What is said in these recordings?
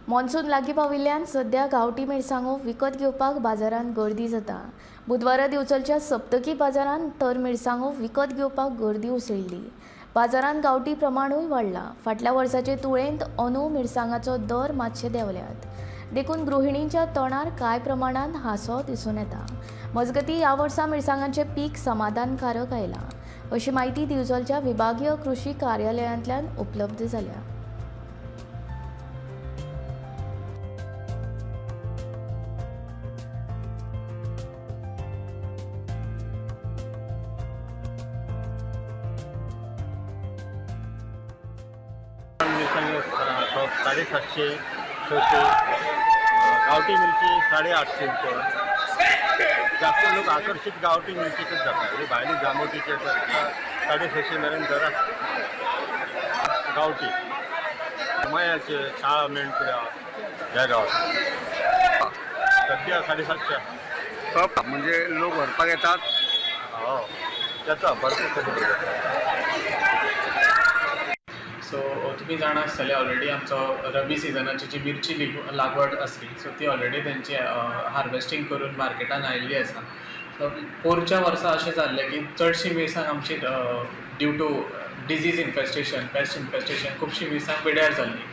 Monsoon लागीं पाविल्ल्यान सध्या गांवठी मिरसांगो विकत घेवपाक बाजारांत गर्दी जाता। बुधवारा दिवचलच्या सप्तकी बाजारांत तर मिरसांगो विकत घेवपाक गर्दी उसळिल्ली। बाजारांत गांवठी प्रमाणूय वाडला। फाटल्या वर्साचे तुळेंत अंदू मिरसांगाचो दर मातशे देंवल्यात। देखून गृहिणींच्या तोंडार कांय प्रमाणांत हांसो दिसून येता। मजगतीं ह्या वर्सा मिरसांगांचें पीक समाधानकारक आयलां, अशी माहिती दिवचलच्या विभागीय कृषी कार्यालयांतल्यान उपलब्ध जाल्या। मिरसांगे 750 600 गावठी मिरची 850 रुपये। जास्त लोक आकर्षित गावठी मिरचीचेच जातात। ही भायली जामोटीचे 650 मेरेन दर आसता। गावठी मयाचे 6 मेणकुड्या ह्या गावात सध्या 750 सब म्हणजे लोक व्हरपाक येतात। हो येता भरपूर। सो तुम्ही जाणा आसतले ऑलरेडी आमचो रबी सिजनाची जी मिरची लागवड आसली सो ती ऑलरेडी त्यांची हार्वेस्टिंग करून मार्केटान आयिल्ली आसा। सो पोरच्या वर्सा अशें जाल्लें की चडशी मिरसांग आमची due to disease infestation pest infestation खुबशी मिरसांग पिड्यार जाल्ली,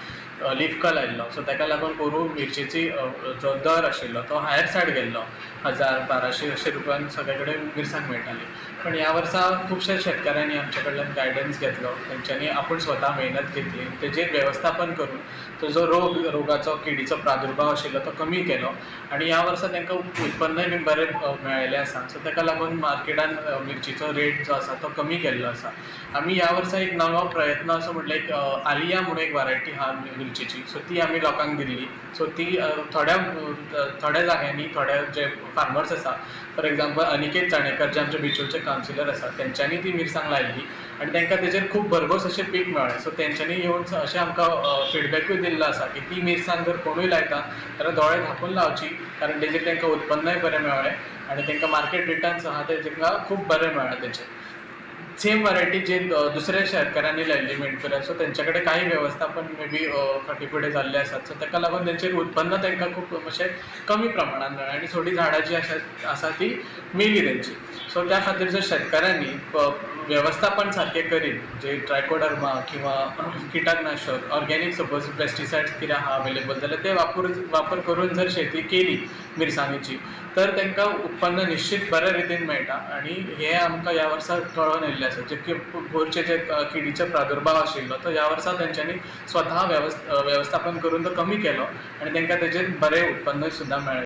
लीफ कल आयिल्लो। सो ताका लागून पोरू मिरचेची जो दर आशिल्लो तो हायर सायड गेल्लो, 1000-1200 अशे रुपयान सगळे कडेन मिरसांग मेळटाली। पण ह्या वर्सा खुबशे शेतकाऱ्यांनी आमचे कडल्यान गायडन्स घेतलो, तेंच्यांनी आपूण स्वता मेहनत घेतली, तेजेर वेवस्थापन करून तो जो रोगाचो किडीचो प्रादुर्भाव आशिल्लो तो कमी केलो आणि ह्या वर्सा तांकां उत्पन्नय बी बरें मेळिल्लें आसा। सो ताका लागून मार्केटान मिरचीचो रेट जो आसा तो कमी केल्लो आसा। आमी ह्या वर्सा एक नवो प्रयत्न असो म्हटल्यार एक आलिया म्हणून एक वरायटी आहा मिरचीची, सो ती आमी लोकांक दिल्ली। सो ती थोड्या जाग्यांनी थोड्या जे फार्मर्स आसा, फॉर एग्जाम्पल अनिकेत चाणेकर जे आमचे बिचोलचे कावन्सिलर आसा तेंच्यांनी ती मिरसांग लायिल्ली आणि तांकां तेजेर खूब भरघोस अशें पीक मेळ्ळें। सो तेंच्यांनी येवन अशें आमकां फिडबॅकूय दिल्लो आसा की ती मिरसांग जर कोणूय लायता जाल्यार दोळे धांपून लावची, कारण तेजेर तांकां उत्पन्नय बरें मेळ्ळें आणि तांकां मार्केट रिटर्न्स आहा ते तांकां खूब बरें मेळ्ळें तेचे। सेम वरायटी जे दुसऱ्या शेतकाऱ्यांनी लायिल्ली मेणकुऱ्या, सो तेंचे कडेन काही वेवस्थापन मे बी फाटी फुडें जाल्ले आसात। सो ताका लागून तेंचेर उत्पन्न तांकां खूब अशें कमी प्रमाणात मेळ्ळें आणि थोडी झाडां जी आसा ती मेली तेंची। सो त्या खातीर जर शेतकाऱ्यांनी वेवस्थापन सारकें करीत, जे ट्रायकोडर्मा किंवा किटकनाशक ऑर्गेनिक सपोज पेस्टिसायड्स कितें आहा अवेलेबल जाल्यार ते वापर करून जर शेती केली मिरसांगेची तर तांकां उत्पन्न निश्चित बऱ्या रितीन मेळटा आणि हे आमकां ह्या वर्सा कळोन येयल्लें आसा। जे पोरचे जे किडीचो प्रादुर्भाव आशिल्लो तो ह्या वर्सा तेंच्यांनी स्वता वेवस्थापन करून तो कमी केलो आणि तांकां तेजेर बरें उत्पन्न सुद्दां मेळ्ळें।